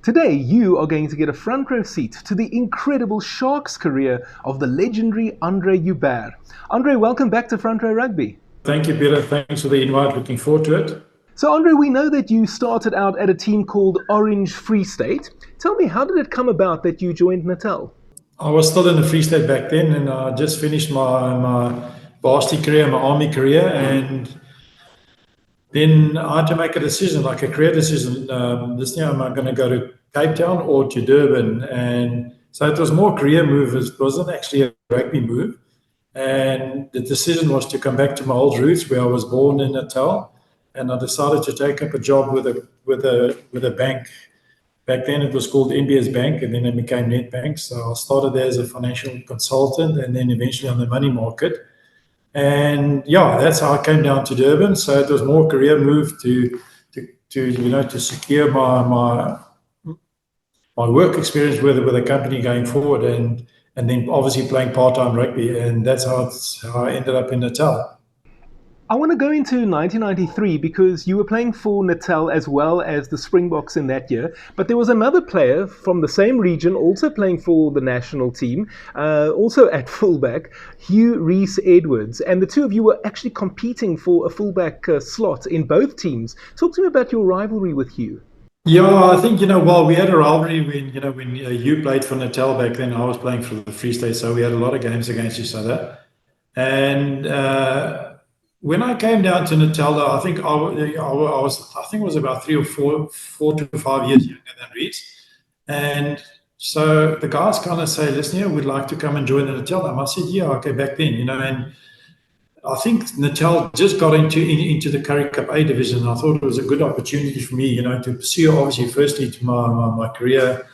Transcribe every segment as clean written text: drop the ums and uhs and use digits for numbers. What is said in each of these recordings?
Today, you are going to get a front row seat to the incredible Sharks career of the legendary Andre Joubert. Andre, welcome back to Front Row Rugby. Thank you, Peter. Thanks for the invite. Looking forward to it. So, Andre, we know that you started out at a team called Orange Free State. Tell me, how did it come about that you joined Natal? I was still in the Free State back then, and I just finished my varsity career, my army career, and then I had to make a decision, like a career decision. This year, am I going to go to Cape Town or to Durban? And so it was more career move. It wasn't actually a rugby move. And the decision was to come back to my old roots, where I was born in Natal, and I decided to take up a job with a bank. Back then, it was called NBS Bank, and then it became Nedbank. So I started there as a financial consultant, and then eventually on the money market. And yeah, that's how I came down to Durban. So it was more career move to secure my work experience with a company going forward, and then obviously playing part-time rugby, and that's how I ended up in Natal. I want to go into 1993 because you were playing for Natal as well as the Springboks in that year, but there was another player from the same region also playing for the national team, also at fullback, Hugh Reece-Edwards, and the two of you were actually competing for a fullback slot in both teams. Talk to me about your rivalry with Hugh. Yeah, I think, well, we had a rivalry when you played for Natal back then. I was playing for the Free State, so we had a lot of games against each other. And when I came down to Natal, I think it was about 4 to 5 years younger than Reece. And so the guys kind of say, listen here, we'd like to come and join the Natal. And I said, yeah, okay, back then, and I think Natal just got into the Currie Cup A division. I thought it was a good opportunity for me, to pursue, obviously, firstly, to my career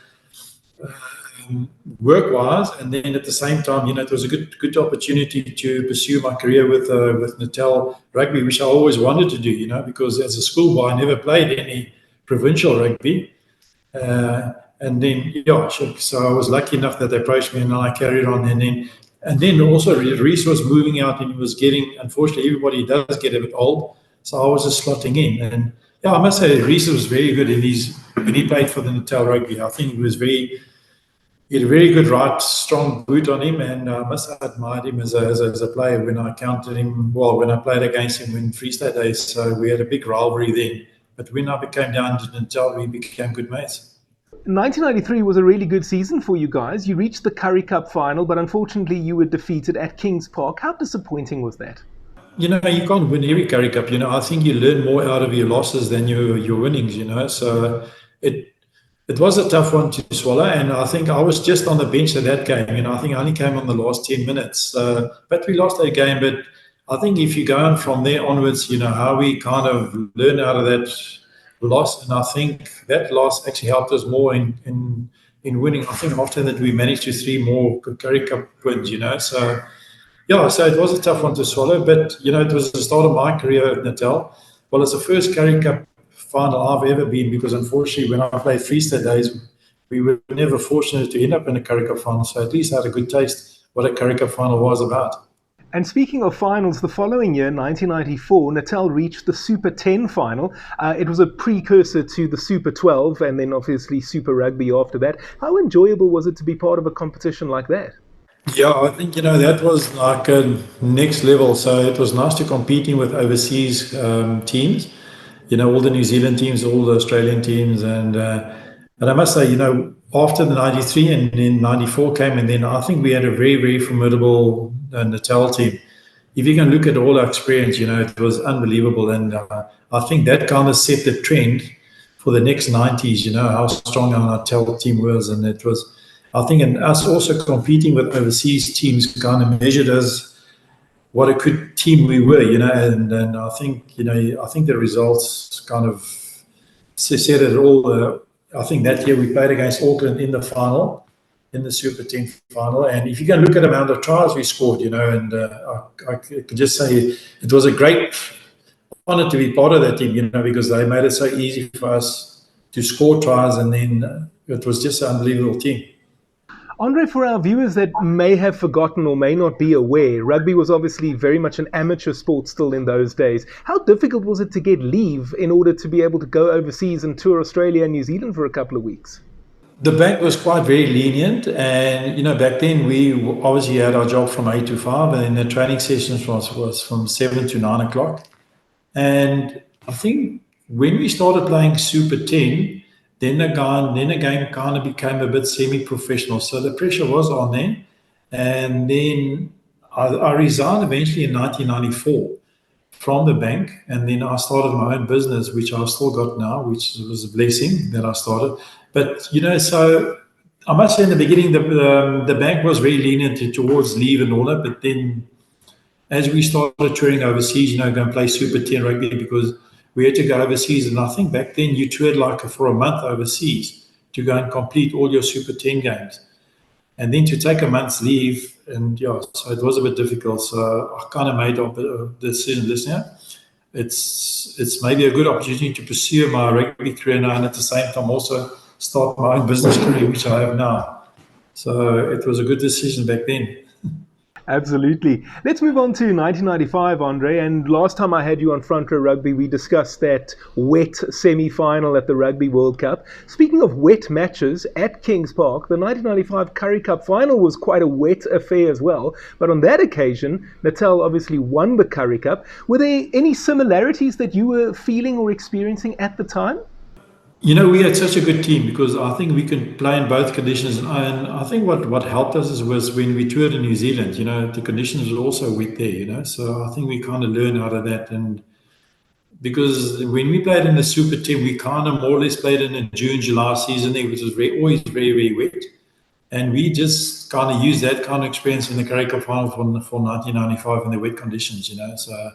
work-wise, and then at the same time, it was a good opportunity to pursue my career with Natal Rugby, which I always wanted to do, because as a schoolboy, I never played any provincial rugby. And then, yeah, so I was lucky enough that they approached me, and I carried on. And then also Reece was moving out, and he was getting, unfortunately, everybody does get a bit old. So I was just slotting in. And yeah, I must say, Reece was very good when he played for the Natal Rugby. I think he had a very good right, strong boot on him, and I must have admired him as a player when I when I played against him in Free State days. So we had a big rivalry then. But when I came down to Natal, we became good mates. 1993 was a really good season for you guys. You reached the Currie Cup final, but unfortunately you were defeated at Kings Park. How disappointing was that? You can't win every Currie Cup. I think you learn more out of your losses than your winnings, So it was a tough one to swallow. And I think I was just on the bench at that game. I think I only came on the last 10 minutes. But we lost that game. But I think if you go on from there onwards, how we kind of learn out of that loss, and I think that loss actually helped us more in winning. I think after that we managed to 3 more Currie Cup wins, So yeah, so it was a tough one to swallow, but it was the start of my career at Natal. Well, it's the first Currie Cup final I've ever been, because unfortunately when I played Free State days, we were never fortunate to end up in a Currie Cup final. So at least I had a good taste what a Currie Cup final was about. And speaking of finals, the following year, 1994, Natal reached the Super 10 final. It was a precursor to the Super 12 and then obviously Super Rugby after that. How enjoyable was it to be part of a competition like that? Yeah, I think, that was like a next level. So it was nice to competing with overseas teams, all the New Zealand teams, all the Australian teams. And I must say, after the 93 and then 94 came, and then I think we had a very, very formidable Natal team. If you can look at all our experience, it was unbelievable. And I think that kind of set the trend for the next 90s, how strong our Natal team was. And it was, I think, and us also competing with overseas teams kind of measured us what a good team we were, and I think, I think the results kind of said it all. I think that year we played against Auckland in the final, in the Super 10 final. And if you can look at the amount of tries we scored, and I could just say it was a great honor to be part of that team, because they made it so easy for us to score tries. And then it was just an unbelievable team. Andre, for our viewers that may have forgotten or may not be aware, rugby was obviously very much an amateur sport still in those days. How difficult was it to get leave in order to be able to go overseas and tour Australia and New Zealand for a couple of weeks? The bank was quite very lenient, and back then we obviously had our job from 8 to 5, and then the training sessions was from 7 to 9 o'clock. And I think when we started playing Super 10, then the game kind of became a bit semi-professional. So the pressure was on then. And then I resigned eventually in 1994 from the bank. And then I started my own business, which I've still got now, which was a blessing that I started. But, so I must say in the beginning, the bank was very lenient towards leave and all that. But then as we started touring overseas, go and play Super 10 rugby because we had to go overseas. And I think back then you toured like for a month overseas to go and complete all your Super 10 games. And then to take a month's leave, and so it was a bit difficult. So I kind of made a decision this year. It's maybe a good opportunity to pursue my rugby career now and at the same time also start my own business career, which I have now. So it was a good decision back then. Absolutely. Let's move on to 1995, Andre. And last time I had you on Front Row Rugby, we discussed that wet semi-final at the Rugby World Cup. Speaking of wet matches at Kings Park, the 1995 Currie Cup final was quite a wet affair as well. But on that occasion, Natal obviously won the Currie Cup. Were there any similarities that you were feeling or experiencing at the time? We had such a good team because I think we could play in both conditions. And I think what helped us was when we toured in New Zealand, the conditions were also wet there, So I think we kind of learned out of that. And because when we played in the Super Team, we kind of more or less played in a June, July season there, which was always very, very wet. And we just kind of used that kind of experience in the Currie Cup final for 1995 in the wet conditions, So.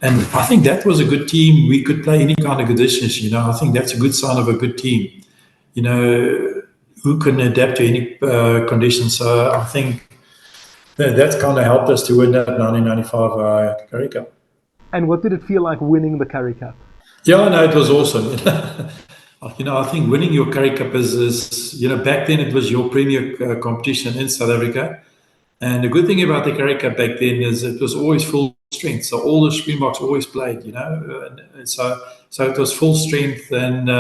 And I think that was a good team. We could play any kind of conditions, I think that's a good sign of a good team, who can adapt to any conditions. So I think that's kind of helped us to win that 1995 Currie Cup. And what did it feel like winning the Currie Cup? Yeah, no, it was awesome. I think winning your Currie Cup is back then it was your premier competition in South Africa. And the good thing about the Currie Cup back then is it was always full strength. So all the Springboks always played, And so it was full strength. And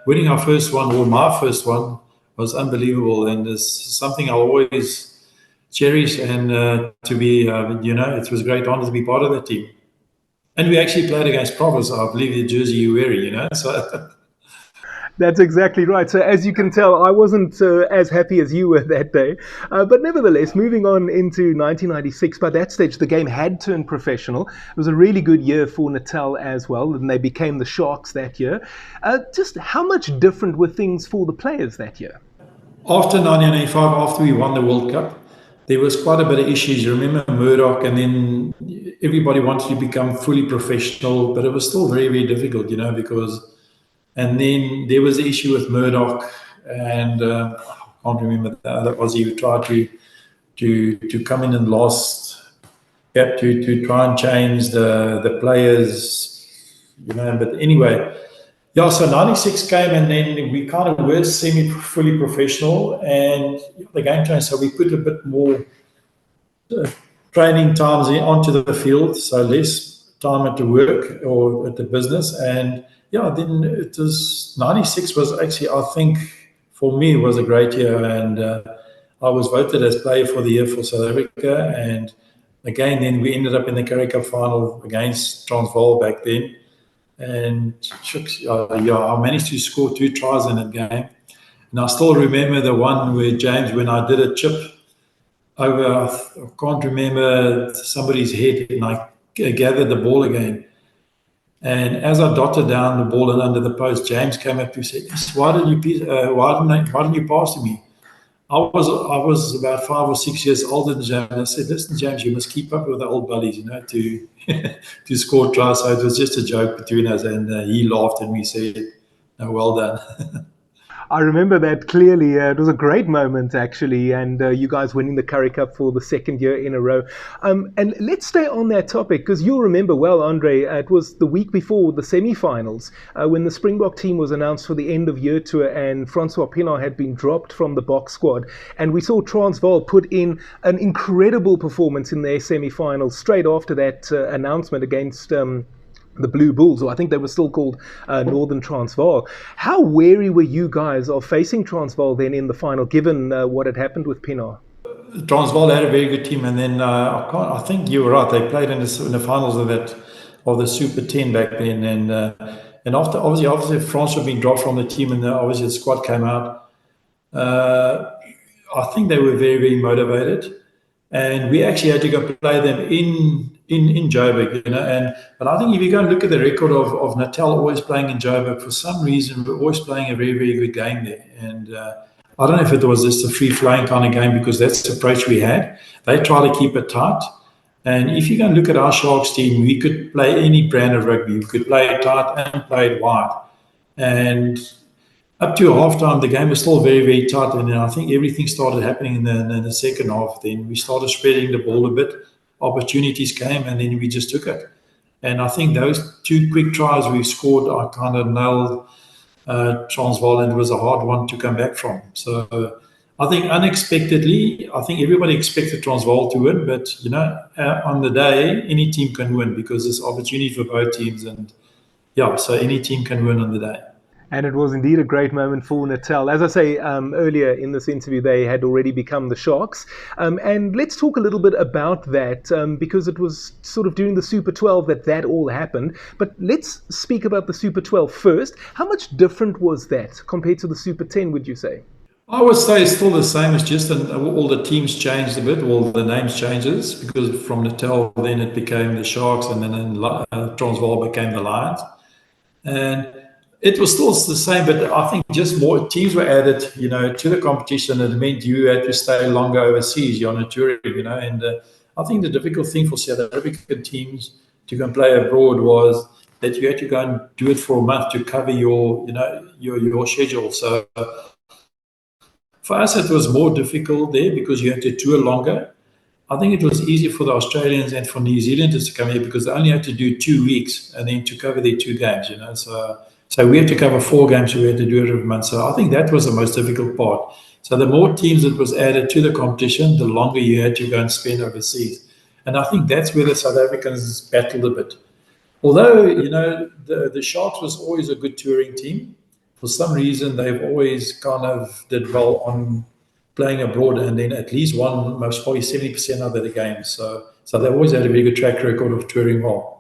winning our first one, or my first one, was unbelievable. And it's something I'll always cherish. And to be, it was a great honor to be part of that team. And we actually played against Province, I believe, the jersey you wear, So. That's exactly right. So as you can tell, I wasn't as happy as you were that day. But nevertheless, moving on into 1996, by that stage, the game had turned professional. It was a really good year for Natal as well, and they became the Sharks that year. Just how much different were things for the players that year? After 1995, after we won the World Cup, there was quite a bit of issues. You remember Murdoch, and then everybody wanted to become fully professional, but it was still very, very difficult, because... And then there was the issue with Murdoch, and I can't remember the other Aussie who tried to come in and lost, to try and change the players, But anyway, so 96 came, and then we kind of were semi-fully professional, and the game changed. So we put a bit more training times onto the field, so less time at the work or at the business, and then it was 96 was actually, I think, for me, was a great year. And I was voted as player for the year for South Africa. And again, then we ended up in the Currie Cup final against Transvaal back then. And I managed to score 2 tries in that game. And I still remember the one where James, when I did a chip over, I can't remember somebody's head, and I gathered the ball again. And as I dotted down the ball and under the post, James came up to say, "Yes, why didn't you pass to me?" I was about 5 or 6 years older than James. I said, "Listen, James, you must keep up with the old buddies, to to score tries." So it was just a joke between us, and he laughed at me, said, "No, well done." I remember that clearly. It was a great moment, actually, and you guys winning the Currie Cup for the second year in a row. And let's stay on that topic because you'll remember well, Andre, it was the week before the semi-finals when the Springbok team was announced for the end of year tour and Francois Pienaar had been dropped from the box squad. And we saw Transvaal put in an incredible performance in their semi-finals straight after that announcement against the Blue Bulls, or I think they were still called Northern Transvaal. How wary were you guys of facing Transvaal then in the final, given what had happened with Pienaar? Transvaal had a very good team, and then I think you were right. They played in the finals of the Super 10 back then, and obviously France had been dropped from the team, and obviously the squad came out. I think they were very, very motivated, and we actually had to go play them in Joubert, but I think if you go and look at the record of Natal always playing in Joubert, for some reason we're always playing a very, very good game there, and I don't know if it was just a free-flowing kind of game because that's the approach we had. They try to keep it tight, and if you go and look at our Sharks team, we could play any brand of rugby. We could play it tight and play it wide, and up to halftime, the game was still very, very tight, and then I think everything started happening in the second half. Then we started spreading the ball a bit. Opportunities came, and then we just took it. And I think those two quick tries we scored, I kind of nailed Transvaal, and it was a hard one to come back from. So I think unexpectedly, I think everybody expected Transvaal to win, but on the day, any team can win because there's opportunity for both teams, and yeah, so any team can win on the day. And it was indeed a great moment for Natal. As I say earlier in this interview, they had already become the Sharks. And let's talk a little bit about that because it was sort of during the Super 12 that all happened. But let's speak about the Super 12 first. How much different was that compared to the Super 10, would you say? I would say it's still the same. It's just all the teams changed a bit, all the names changes, because from Natal then it became the Sharks, and then Transvaal became the Lions. And it was still the same, but I think just more teams were added, to the competition. It meant you had to stay longer overseas. You're on a touring, and I think the difficult thing for South African teams to go and play abroad was that you had to go and do it for a month to cover your schedule. So for us, it was more difficult there because you had to tour longer. I think it was easier for the Australians and for New Zealanders to come here because they only had to do 2 weeks and then to cover their 2 games, So we had to cover 4 games, so we had to do it every month. So I think that was the most difficult part. So the more teams that was added to the competition, the longer you had to go and spend overseas. And I think that's where the South Africans battled a bit. Although, the Sharks was always a good touring team, for some reason they've always kind of did well on playing abroad and then at least won most probably 70% of the games. So they always had a very good track record of touring well.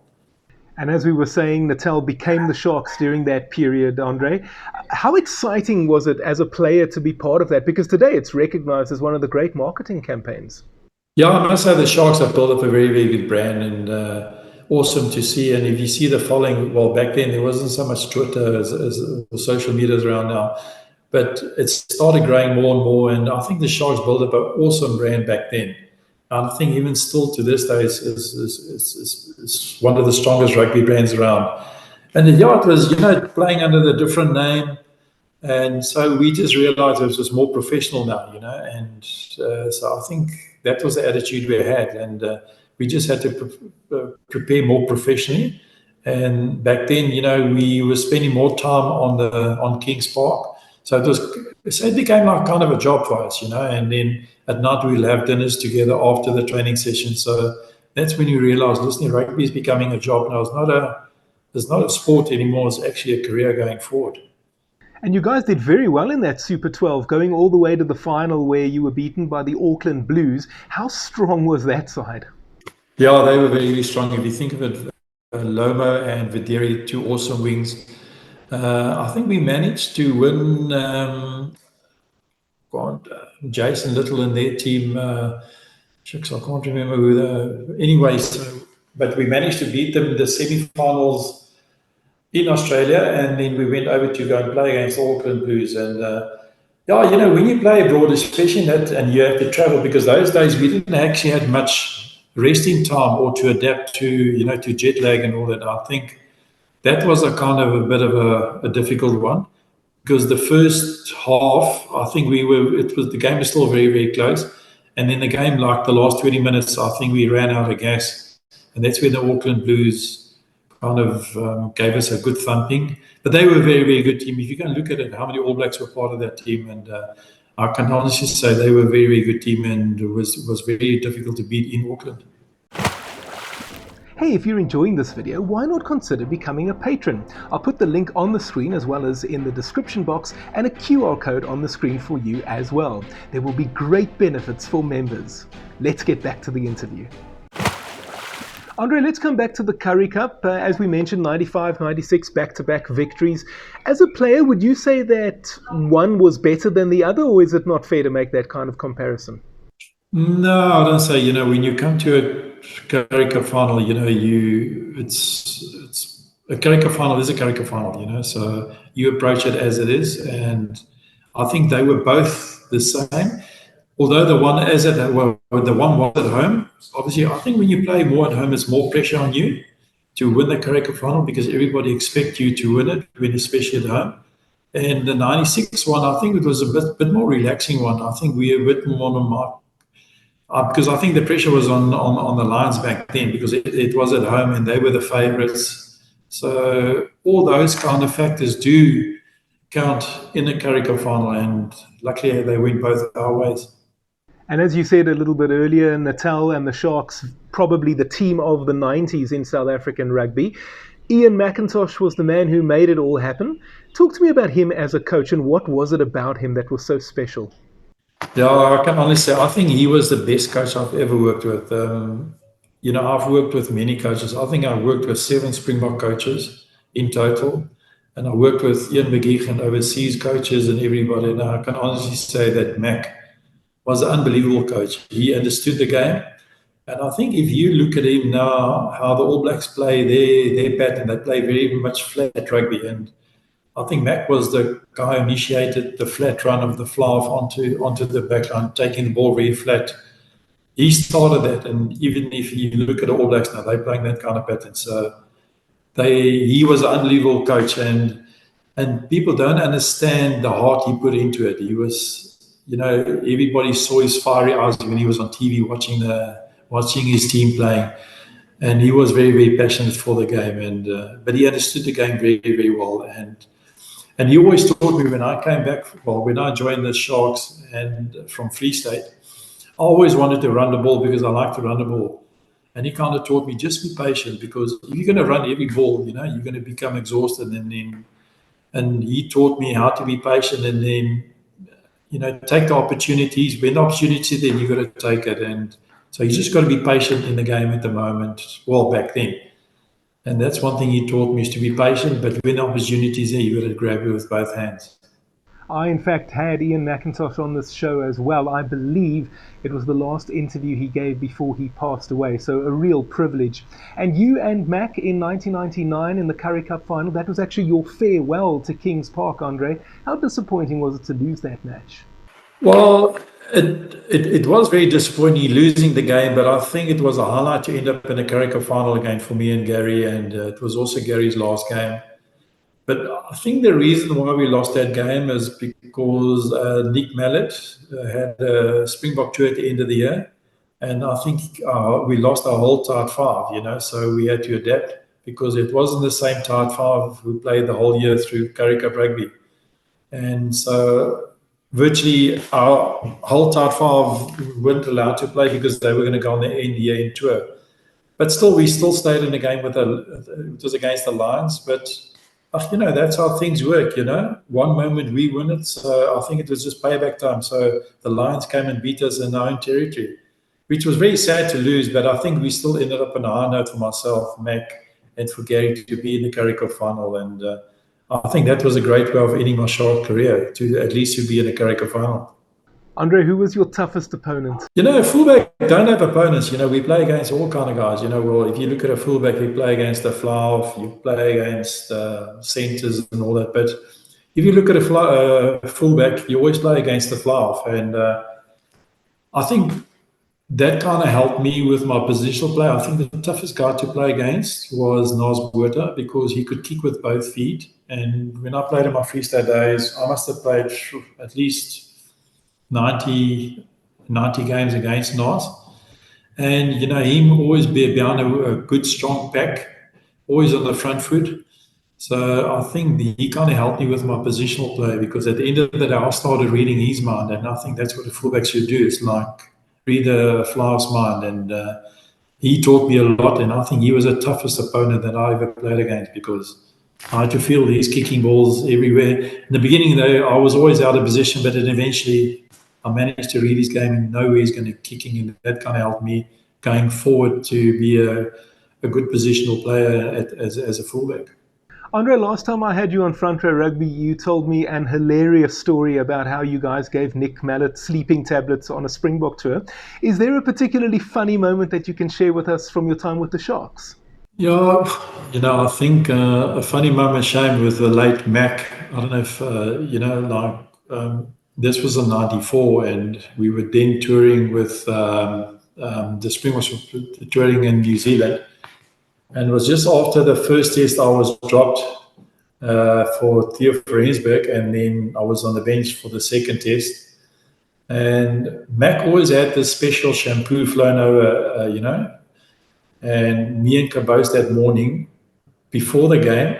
And as we were saying, Natal became the Sharks during that period, Andre. How exciting was it as a player to be part of that? Because today it's recognized as one of the great marketing campaigns. Yeah, I must say the Sharks have built up a very, very good brand, and awesome to see. And if you see the following, well, back then there wasn't so much Twitter as social media is around now, but it started growing more and more. And I think the Sharks built up an awesome brand back then. And I think even still to this day is one of the strongest rugby brands around. And it was, playing under the different name. And so we just realized it was more professional now, and so I think that was the attitude we had. And we just had to prepare more professionally. And back then, we were spending more time on Kings Park. So it became like kind of a job for us, and then at night we'll have dinners together after the training session. So that's when you realize, listen, rugby is becoming a job now. It's not a sport anymore. It's actually a career going forward. And you guys did very well in that Super 12, going all the way to the final where you were beaten by the Auckland Blues. How strong was that side? Yeah, they were very, very strong. If you think of it, Lomo and Videri, 2 awesome wings. I think we managed to win Jason Little and their team. I can't remember who. Anyway, but we managed to beat them in the semi-finals in Australia, and then we went over to go and play against the Auckland Blues. And when you play abroad, especially in that, and you have to travel, because those days we didn't actually have much resting time or to adapt to jet lag and all that. I think that was a kind of a bit of a difficult one. because the first half, I think the game was still very, very close. And then the game, like the last 20 minutes, I think we ran out of gas. And that's where the Auckland Blues kind of gave us a good thumping. But they were a very, very good team. If you can look at it, how many All Blacks were part of that team. And I can honestly say they were a very, very good team, and it was very difficult to beat in Auckland. Hey, if you're enjoying this video, why not consider becoming a patron? I'll put the link on the screen as well as in the description box, and a QR code on the screen for you as well. There will be great benefits for members. Let's get back to the interview. Andre, let's come back to the Currie Cup. As we mentioned, 95, 96 back-to-back victories. As a player, would you say that one was better than the other, or is it not fair to make that kind of comparison? No, I don't say. When you come to a Currie Cup final, it's a Currie Cup final is a Currie Cup final, so you approach it as it is, and I think they were both the same. Although the one was at home, obviously I think when you play more at home, it's more pressure on you to win the Currie Cup final because everybody expects you to win it, especially at home. And the 96 one, I think it was a bit more relaxing one. I think we were a bit more on mark. Because I think the pressure was on the Lions back then because it was at home and they were the favourites. So all those kind of factors do count in the Currie Cup final, and luckily they went both our ways. And as you said a little bit earlier, Natal and the Sharks, probably the team of the 90s in South African rugby. Ian McIntosh was the man who made it all happen. Talk to me about him as a coach, and what was it about him that was so special? Yeah, I can honestly say I think he was the best coach I've ever worked with. I've worked with many coaches. I think I worked with 7 Springbok coaches in total. And I worked with Ian McIntosh and overseas coaches and everybody. And I can honestly say that Mac was an unbelievable coach. He understood the game. And I think if you look at him now, how the All Blacks play their pattern, they play very much flat rugby. And I think Mac was the guy who initiated the flat run of the fly-off onto the backline, taking the ball very flat. He started that, and even if you look at the All Blacks now, they're playing that kind of pattern. So he was an unbelievable coach, and people don't understand the heart he put into it. He was, everybody saw his fiery eyes when he was on TV watching his team playing. And he was very, very passionate for the game, but he understood the game very, very well. And he always taught me when I came back, when I joined the Sharks and from Free State, I always wanted to run the ball because I like to run the ball. And he kind of taught me, just be patient, because if you're going to run every ball, you're going to become exhausted. And he taught me how to be patient and then, take the opportunities. When the opportunity is there, you've got to take it. And so you just got to be patient in the game at the moment, back then. And that's one thing he taught me, is to be patient, but when the opportunity is there, you've got to grab it with both hands. I, in fact, had Ian McIntosh on this show as well. I believe it was the last interview he gave before he passed away, so a real privilege. And you and Mac in 1999 in the Currie Cup final, that was actually your farewell to Kings Park, Andre. How disappointing was it to lose that match? Well, it was very disappointing losing the game, but I think it was a highlight to end up in a Currie Cup final again for me and Gary, and it was also Gary's last game. But I think the reason why we lost that game is because Nick Mallet had a Springbok tour at the end of the year. And I think we lost our whole tight 5, so we had to adapt because it wasn't the same tight 5 who played the whole year through Currie Cup rugby. And so virtually our whole tight 5 weren't allowed to play because they were going to go on the end year in tour. But still, we still stayed in the game it was against the Lions, but that's how things work, One moment we win it, so I think it was just payback time. So the Lions came and beat us in our own territory, which was very sad to lose, but I think we still ended up on a high note for myself, Mac, and for Gary to be in the Currie Cup final. And I think that was a great way of ending my Shark career, to at least to be in the Currie Cup final. Andre, who was your toughest opponent? Fullback don't have opponents. We play against all kind of guys. Well, if you look at a fullback, you play against the fly-off, you play against centres and all that. But if you look at a fullback, you always play against the fly-off. And I think that kind of helped me with my positional play. I think the toughest guy to play against was Joubert because he could kick with both feet. And when I played in my freestyle days, I must have played at least 90 games against Nas. And, him always be behind a good, strong pack, always on the front foot. So I think he kind of helped me with my positional play because at the end of the day, I started reading his mind. And I think that's what a fullback should do is like read a flyer's mind. And he taught me a lot. And I think he was the toughest opponent that I ever played against because I had to feel these kicking balls everywhere. In the beginning, though, I was always out of position, but then eventually I managed to read his game and know where he's going to kicking, and that kind of helped me going forward to be a good positional player as a fullback. Andre, last time I had you on Front Row Rugby, you told me an hilarious story about how you guys gave Nick Mallett sleeping tablets on a Springbok tour. Is there a particularly funny moment that you can share with us from your time with the Sharks? Yeah, I think a funny moment, shame with the late Mac. I don't know if, this was in '94 and we were then touring with the Springboks were touring in New Zealand. And it was just after the first test I was dropped for Theo Verensberg, and then I was on the bench for the second test. And Mac always had this special shampoo flown over, and me and Cabos that morning before the game,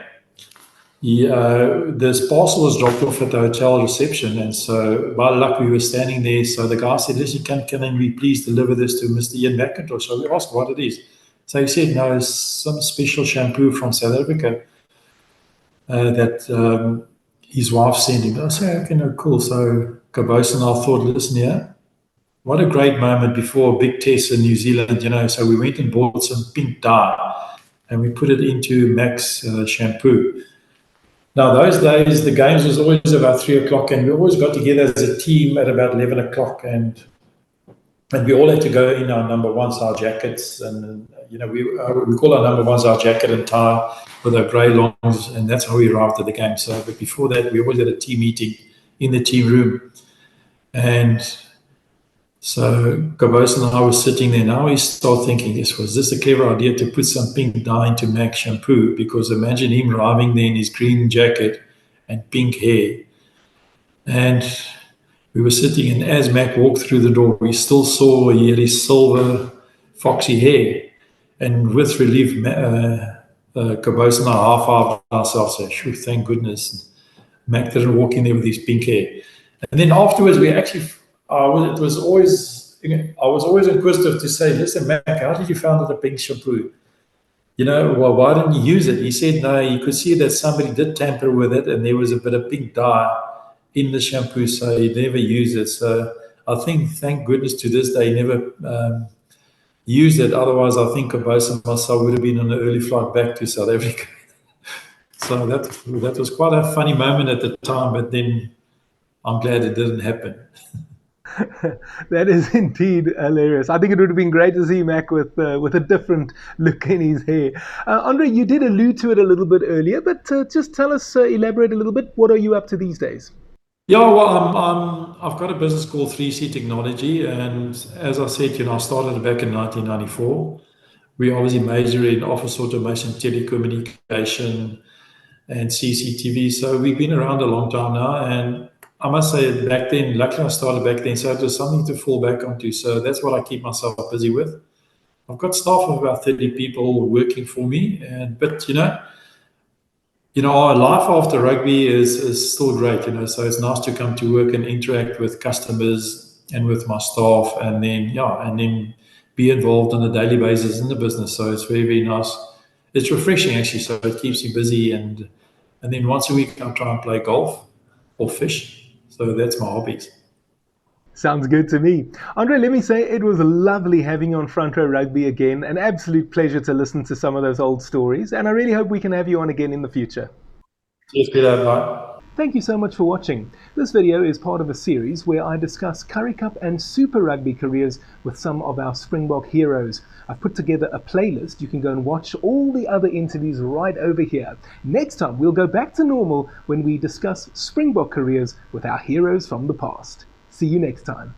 this parcel was dropped off at the hotel reception, and so by luck we were standing there. So the guy said, "Listen, can we please deliver this to Mr. Ian McIntosh?" So we asked what it is. So he said, "No, it's some special shampoo from South Africa that his wife sent him." I said, "Okay, no, cool." So Cabos and I thought, "Listen here, what a great moment before a big test in New Zealand, So we went and bought some pink dye and we put it into Mac's shampoo. Now, those days, the games was always about 3 o'clock, and we always got together as a team at about 11 o'clock, and we all had to go in our number ones, our jackets, and we call our number ones our jacket and tie with our grey longs, and that's how we arrived at the game. So, but before that, we always had a team meeting in the team room, and so Cabos and I were sitting there. Now we start thinking, was this a clever idea to put some pink dye into Mac shampoo? Because imagine him arriving there in his green jacket and pink hair. And we were sitting, and as Mac walked through the door, we still saw he had his silver foxy hair. And with relief, Cabos and I half-halved ourselves, said, thank goodness Mac didn't walk in there with his pink hair. And then afterwards, we actually... I was always inquisitive to say, "Listen, Mac, how did you find the pink shampoo? Well, why didn't you use it?" He said, "No, you could see that somebody did tamper with it, and there was a bit of pink dye in the shampoo, so he never used it." So I think, thank goodness, to this day, he never used it. Otherwise, I think Cabos and myself would have been on an early flight back to South Africa. So that was quite a funny moment at the time, but then I'm glad it didn't happen. That is indeed hilarious. I think it would have been great to see Mac with a different look in his hair. Andre, you did allude to it a little bit earlier, but just tell us, elaborate a little bit. What are you up to these days? Yeah, well, I've got a business called 3C Technology, and as I said, I started back in 1994. We obviously major in office automation, telecommunication, and CCTV. So we've been around a long time now, and I must say back then, luckily I started back then, so it was something to fall back onto. So that's what I keep myself busy with. I've got staff of about 30 people working for me, but our life after rugby is still great, so it's nice to come to work and interact with customers and with my staff, and then be involved on a daily basis in the business. So it's very, very nice. It's refreshing actually, so it keeps me busy, and then once a week I try and play golf or fish. So that's my hobbies. Sounds good to me. Andre, let me say it was lovely having you on Front Row Rugby again. An absolute pleasure to listen to some of those old stories, and I really hope we can have you on again in the future. Cheers, Peter. Bye. Thank you so much for watching. This video is part of a series where I discuss Currie Cup and Super Rugby careers with some of our Springbok heroes. I've put together a playlist. You can go and watch all the other interviews right over here. Next time, we'll go back to normal when we discuss Springbok careers with our heroes from the past. See you next time.